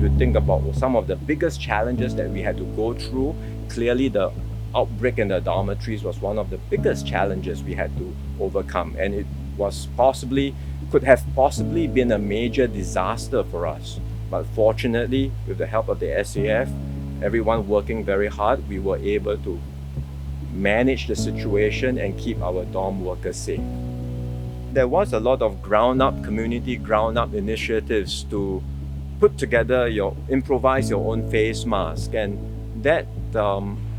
if you think about some of the biggest challenges that we had to go through, clearly the outbreak in the dormitories was one of the biggest challenges we had to overcome, and it could have possibly been a major disaster for us. But fortunately, with the help of the SAF, everyone working very hard, we were able to manage the situation and keep our dorm workers safe. There was a lot of community ground-up initiatives to put together improvise your own face mask, and that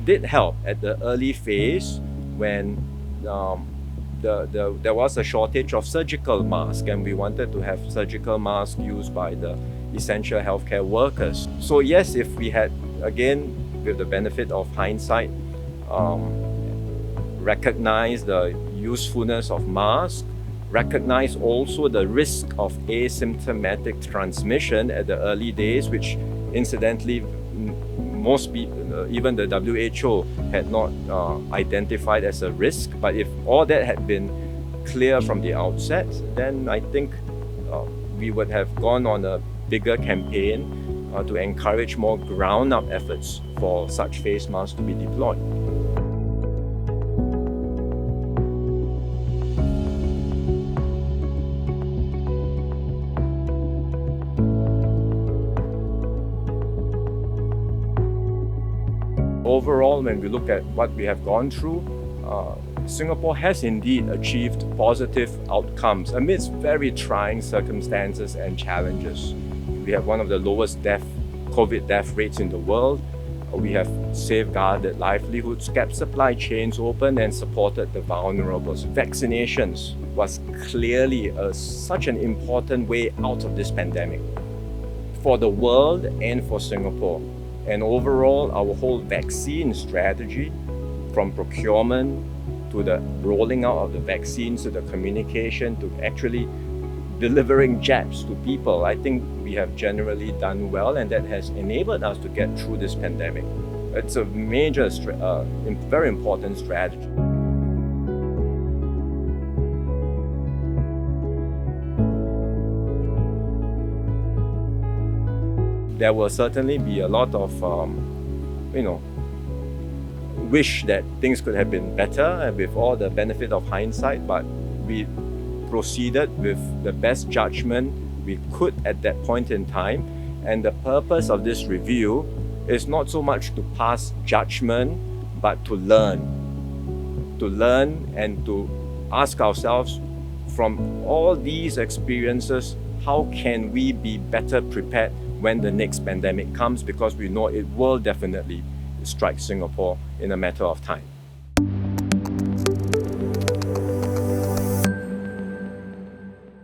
did help at the early phase when there was a shortage of surgical masks, and we wanted to have surgical masks used by the essential healthcare workers. So yes, if we had, again, with the benefit of hindsight, recognized the usefulness of masks, recognize also the risk of asymptomatic transmission at the early days, which incidentally most people, even the WHO, had not identified as a risk. But if all that had been clear from the outset, then I think we would have gone on a bigger campaign to encourage more ground-up efforts for such face masks to be deployed. Overall, when we look at what we have gone through, Singapore has indeed achieved positive outcomes amidst very trying circumstances and challenges. We have one of the lowest COVID death rates in the world. We have safeguarded livelihoods, kept supply chains open, and supported the vulnerables. Vaccinations was clearly such an important way out of this pandemic for the world and for Singapore. And overall, our whole vaccine strategy, from procurement to the rolling out of the vaccines to the communication to actually delivering jabs to people, I think we have generally done well, and that has enabled us to get through this pandemic. It's a major, very important strategy. There will certainly be a lot of, wish that things could have been better with all the benefit of hindsight, but we proceeded with the best judgment we could at that point in time. And the purpose of this review is not so much to pass judgment, but to learn and to ask ourselves, from all these experiences, how can we be better prepared when the next pandemic comes, because we know it will definitely strike Singapore in a matter of time.